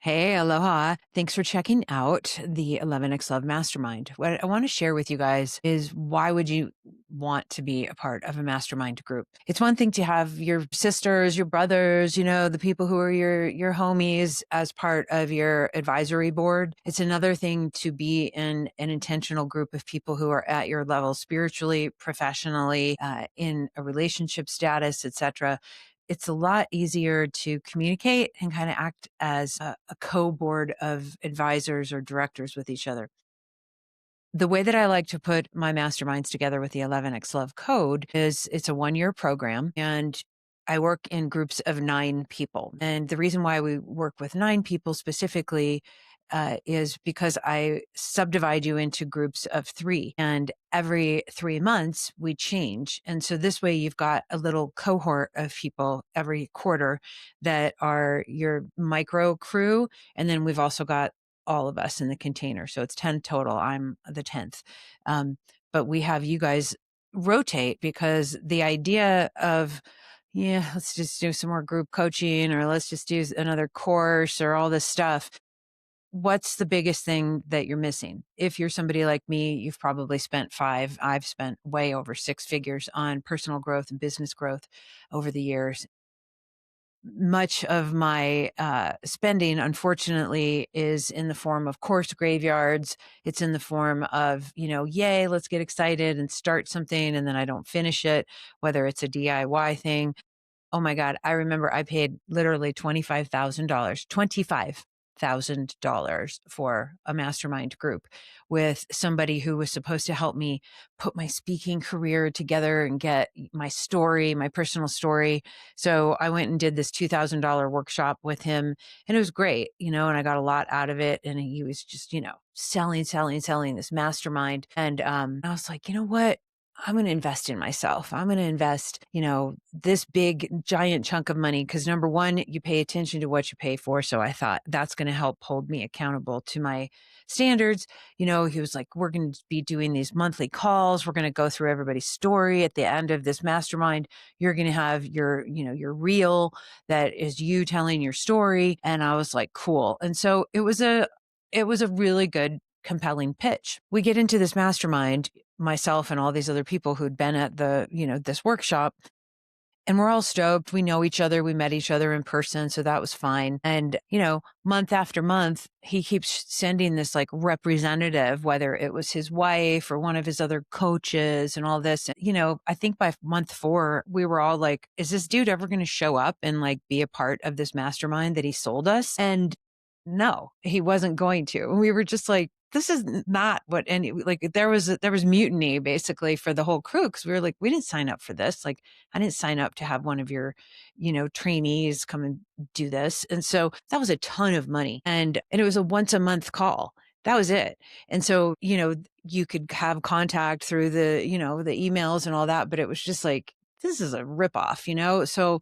Hey, aloha. Thanks for checking out the 11x Love Mastermind. What I want to share with you guys is why would you want to be a part of a mastermind group? It's one thing to have your sisters, your brothers, the people who are your homies as part of your advisory board. It's another thing to be in an intentional group of people who are at your level spiritually, professionally, in a relationship status, etc. It's a lot easier to communicate and kind of act as a co-board of advisors or directors with each other. The way that I like to put my masterminds together with the 11x Love Code is it's a 1-year program, and I work in groups of 9 people. And the reason why we work with 9 people specifically is because I subdivide you into groups of 3, and every 3 months we change. And so this way you've got a little cohort of people every quarter that are your micro crew. And then we've also got all of us in the container. So it's 10 total. I'm the 10th. But we have you guys rotate because the idea of, yeah, let's just do some more group coaching or let's just do another course or all this stuff. What's the biggest thing that you're missing? If you're somebody like me, you've probably spent 5, I've spent way over 6 figures on personal growth and business growth over the years. Much of my spending, unfortunately, is in the form of course graveyards. It's in the form of, yay, let's get excited and start something. And then I don't finish it, whether it's a DIY thing. Oh my God. I remember I paid literally $25,000 for a mastermind group with somebody who was supposed to help me put my speaking career together and get my story, my personal story. So I went and did this $2,000 workshop with him, and it was great, and I got a lot out of it. And he was just, selling this mastermind. And I was like, you know what? I'm going to invest in myself. I'm going to invest, this big giant chunk of money. Cause number one, you pay attention to what you pay for. So I thought that's going to help hold me accountable to my standards. He was like, we're going to be doing these monthly calls. We're going to go through everybody's story at the end of this mastermind. You're going to have your reel that is you telling your story. And I was like, cool. And so it was a really good, compelling pitch. We get into this mastermind, myself and all these other people who'd been at this workshop, and we're all stoked. We know each other. We met each other in person. So that was fine. And, month after month, he keeps sending this like representative, whether it was his wife or one of his other coaches and all this. I think by month 4, we were all like, is this dude ever going to show up and like be a part of this mastermind that he sold us? And no, he wasn't going to. And we were just like, this is not what any, like there was mutiny basically for the whole crew. Cause we were like, we didn't sign up for this. Like I didn't sign up to have one of your, trainees come and do this. And so that was a ton of money. And it was a once a month call. That was it. And so, you could have contact through the, the emails and all that, but it was just like, this is a ripoff, so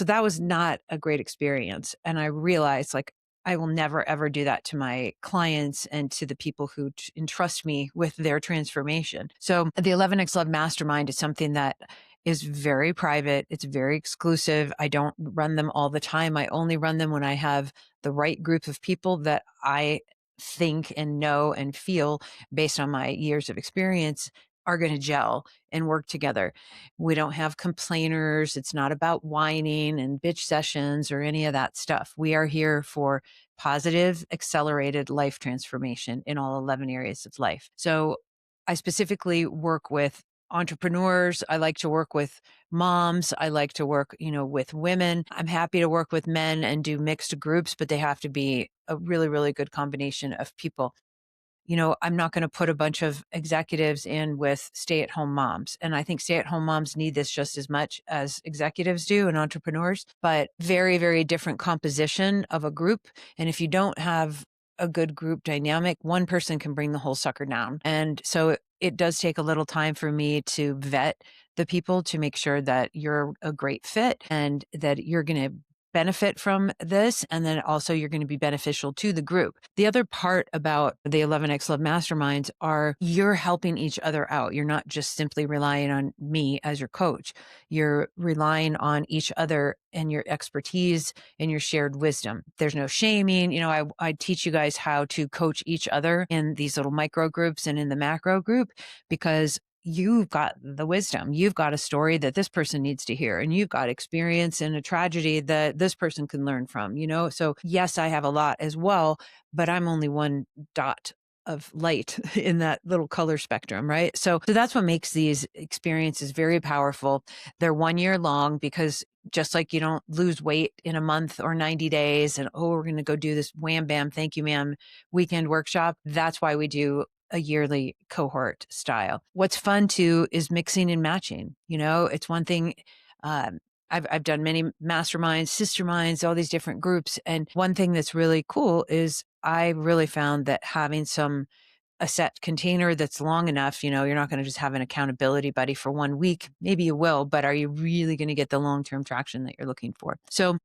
that was not a great experience. And I realized like, I will never, ever do that to my clients and to the people who entrust me with their transformation. So the 11x Love Mastermind is something that is very private. It's very exclusive. I don't run them all the time. I only run them when I have the right group of people that I think and know and feel based on my years of experience are going to gel and work together. We don't have complainers. It's not about whining and bitch sessions or any of that stuff. We are here for positive, accelerated life transformation in all 11 areas of life. So I specifically work with entrepreneurs. I like to work with moms. I like to work, with women. I'm happy to work with men and do mixed groups, but they have to be a really, really good combination of people. I'm not going to put a bunch of executives in with stay-at-home moms. And I think stay-at-home moms need this just as much as executives do and entrepreneurs, but very, very different composition of a group. And if you don't have a good group dynamic, one person can bring the whole sucker down. And so it does take a little time for me to vet the people to make sure that you're a great fit and that you're going to benefit from this. And then also you're going to be beneficial to the group. The other part about the 11X Love Masterminds are you're helping each other out. You're not just simply relying on me as your coach. You're relying on each other and your expertise and your shared wisdom. There's no shaming. I teach you guys how to coach each other in these little micro groups and in the macro group, because you've got the wisdom. You've got a story that this person needs to hear, and you've got experience in a tragedy that this person can learn from, So yes, I have a lot as well, but I'm only one dot of light in that little color spectrum, right? So that's what makes these experiences very powerful. They're 1 year long, because just like you don't lose weight in a month or 90 days and, oh, we're going to go do this wham bam, thank you, ma'am, weekend workshop. That's why we do a yearly cohort style. What's fun too is mixing and matching. It's one thing. I've done many masterminds, sister minds, all these different groups. And one thing that's really cool is I really found that having a set container that's long enough, you're not going to just have an accountability buddy for 1 week. Maybe you will, but are you really going to get the long-term traction that you're looking for? So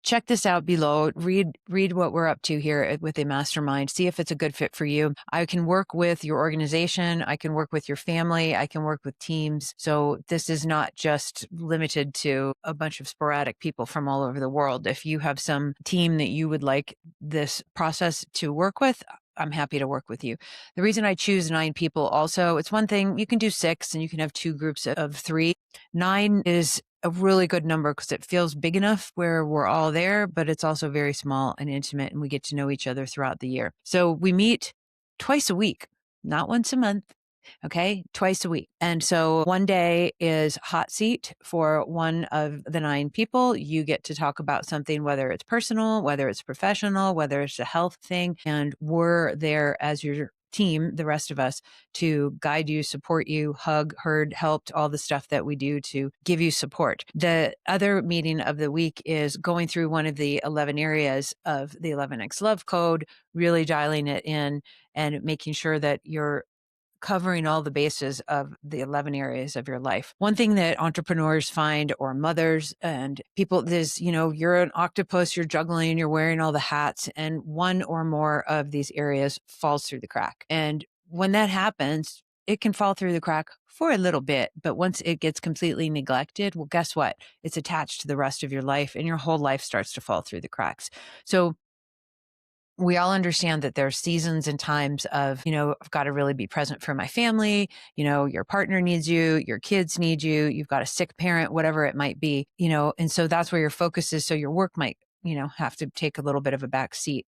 check this out below. Read what we're up to here with a mastermind. See if it's a good fit for you. I can work with your organization. I can work with your family. I can work with teams. So this is not just limited to a bunch of sporadic people from all over the world. If you have some team that you would like this process to work with, I'm happy to work with you. The reason I choose 9 people also, it's one thing, you can do 6 and you can have 2 groups of 3. 9 is a really good number because it feels big enough where we're all there, but it's also very small and intimate, and we get to know each other throughout the year. So we meet twice a week, not once a month. Okay, twice a week. And so one day is hot seat for one of the 9 people. You get to talk about something, whether it's personal, whether it's professional, whether it's a health thing. And we're there as your team, the rest of us, to guide you, support you, hug, herd, helped, all the stuff that we do to give you support. The other meeting of the week is going through one of the 11 areas of the 11X Love Code, really dialing it in and making sure that you're covering all the bases of the 11 areas of your life. One thing that entrepreneurs find, or mothers and people, is, you're an octopus, you're juggling, you're wearing all the hats, and one or more of these areas falls through the crack. And when that happens, it can fall through the crack for a little bit, but once it gets completely neglected, well, guess what? It's attached to the rest of your life, and your whole life starts to fall through the cracks. So we all understand that there's seasons and times of, I've got to really be present for my family. Your partner needs you, your kids need you, you've got a sick parent, whatever it might be, and so that's where your focus is. So your work might, have to take a little bit of a back seat.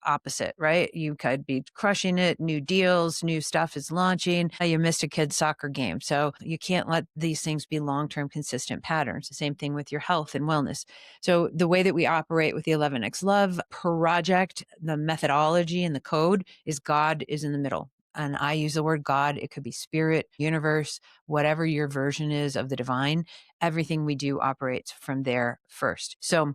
Opposite, right? You could be crushing it, new deals, new stuff is launching. You missed a kid's soccer game. So you can't let these things be long-term consistent patterns. The same thing with your health and wellness. So the way that we operate with the 11X Love project, the methodology and the code is God is in the middle. And I use the word God. It could be spirit, universe, whatever your version is of the divine. Everything we do operates from there first. So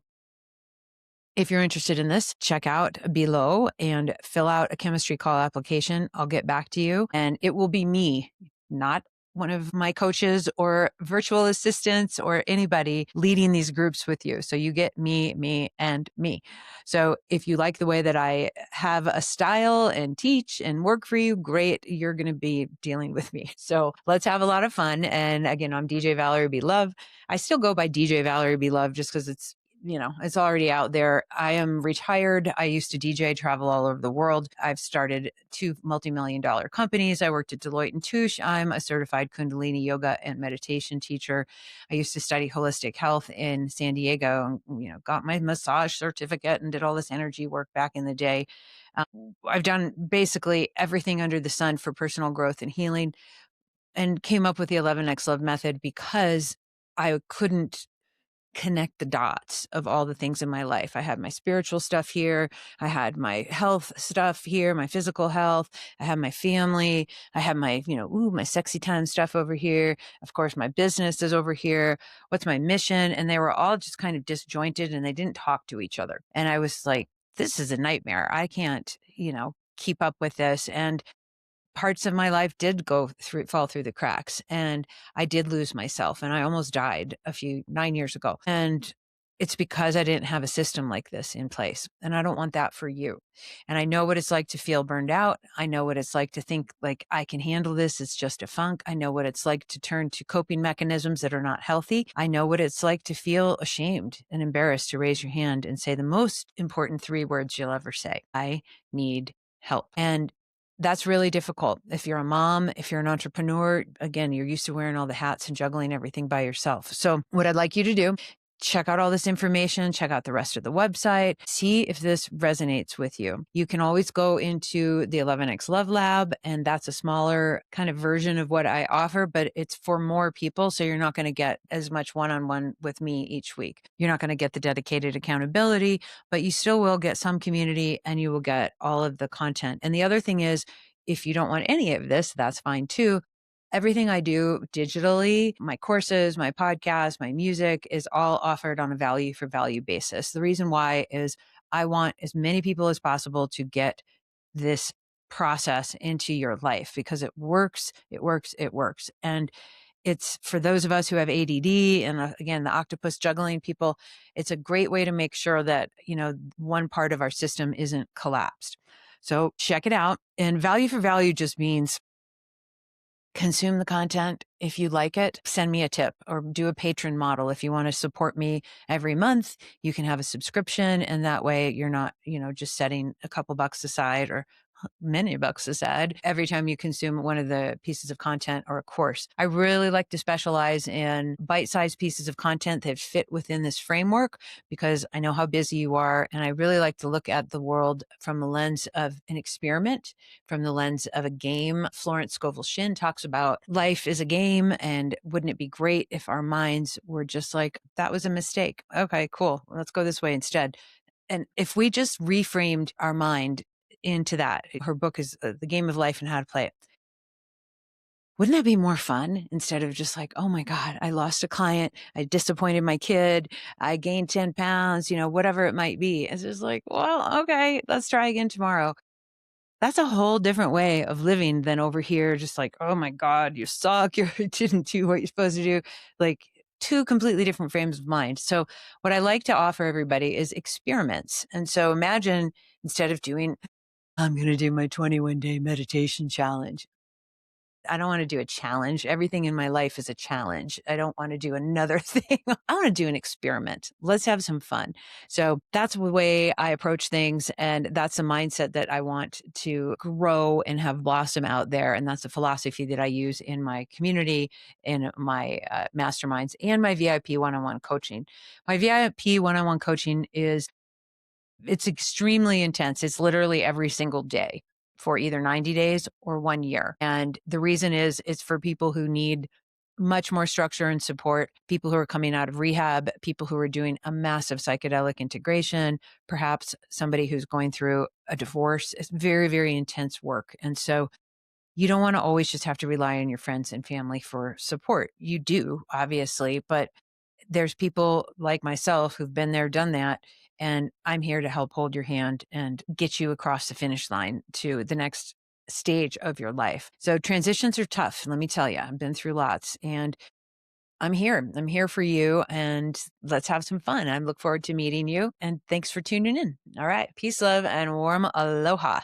if you're interested in this, check out below and fill out a chemistry call application. I'll get back to you, and it will be me, not one of my coaches or virtual assistants or anybody leading these groups with you. So you get me, and me. So if you like the way that I have a style and teach and work for you, great. You're going to be dealing with me. So let's have a lot of fun. And again, I'm DJ Valerie B. Love. I still go by DJ Valerie B. Love just because it's already out there. I am retired. I used to DJ, travel all over the world. I've started 2 multi-million-dollar companies. I worked at Deloitte and Touche. I'm a certified Kundalini yoga and meditation teacher. I used to study holistic health in San Diego and, got my massage certificate and did all this energy work back in the day. I've done basically everything under the sun for personal growth and healing, and came up with the 11X Love method because I couldn't connect the dots of all the things in my life. I had my spiritual stuff here. I had my health stuff here, my physical health. I had my family. I had my, my sexy time stuff over here. Of course, my business is over here. What's my mission? And they were all just kind of disjointed and they didn't talk to each other. And I was like, this is a nightmare. I can't, keep up with this. And parts of my life did fall through the cracks, and I did lose myself, and I almost died 9 years ago. And It's because I didn't have a system like this in place. And I don't want that for you. And I know what it's like to feel burned out. I know what it's like to think like I can handle this. It's just a funk. I know what it's like to turn to coping mechanisms that are not healthy. I know what it's like to feel ashamed and embarrassed to raise your hand and say the most important 3 words you'll ever say: I need help. And that's really difficult. If you're a mom, if you're an entrepreneur, again, you're used to wearing all the hats and juggling everything by yourself. So what I'd like you to do, check out all this information, check out the rest of the website, see if this resonates with you. You can always go into the 11X Love Lab, and that's a smaller kind of version of what I offer, but it's for more people. So you're not going to get as much one-on-one with me each week. You're not going to get the dedicated accountability, but you still will get some community and you will get all of the content. And the other thing is, if you don't want any of this, that's fine too. Everything I do digitally, my courses, my podcast, my music, is all offered on a value for value basis. The reason why is I want as many people as possible to get this process into your life because it works, it works, it works. And it's for those of us who have ADD and again, the octopus juggling people, it's a great way to make sure that, one part of our system isn't collapsed. So check it out. And value for value just means consume the content. If you like it, send me a tip or do a patron model. If you want to support me every month, you can have a subscription. And that way you're not, just setting a couple bucks aside or many bucks aside every time you consume one of the pieces of content or a course. I really like to specialize in bite-sized pieces of content that fit within this framework because I know how busy you are. And I really like to look at the world from the lens of an experiment, from the lens of a game. Florence Scovel Shinn talks about life is a game. And wouldn't it be great if our minds were just like, that was a mistake. Okay, cool. Let's go this way instead. And if we just reframed our mind into that, her book is The Game of Life and How to Play It. Wouldn't that be more fun instead of just like, oh my God, I lost a client. I disappointed my kid. I gained 10 pounds, whatever it might be. It's just like, well, okay, let's try again tomorrow. That's a whole different way of living than over here. Just like, oh my God, you suck. You didn't do what you're supposed to do. Like, two completely different frames of mind. So what I like to offer everybody is experiments. And so imagine instead of doing, I'm going to do my 21-day meditation challenge. I don't want to do a challenge. Everything in my life is a challenge. I don't want to do another thing. I want to do an experiment. Let's have some fun. So that's the way I approach things. And that's the mindset that I want to grow and have blossom out there. And that's the philosophy that I use in my community, in my masterminds, and my VIP one-on-one coaching. My VIP one-on-one coaching it's extremely intense. It's literally every single day for either 90 days or 1 year. And the reason is it's for people who need much more structure and support, people who are coming out of rehab, people who are doing a massive psychedelic integration, perhaps somebody who's going through a divorce. It's very, very intense work. And so you don't want to always just have to rely on your friends and family for support. You do, obviously, but there's people like myself who've been there, done that. And I'm here to help hold your hand and get you across the finish line to the next stage of your life. So transitions are tough. Let me tell you, I've been through lots and I'm here. I'm here for you and let's have some fun. I look forward to meeting you and thanks for tuning in. All right. Peace, love, and warm aloha.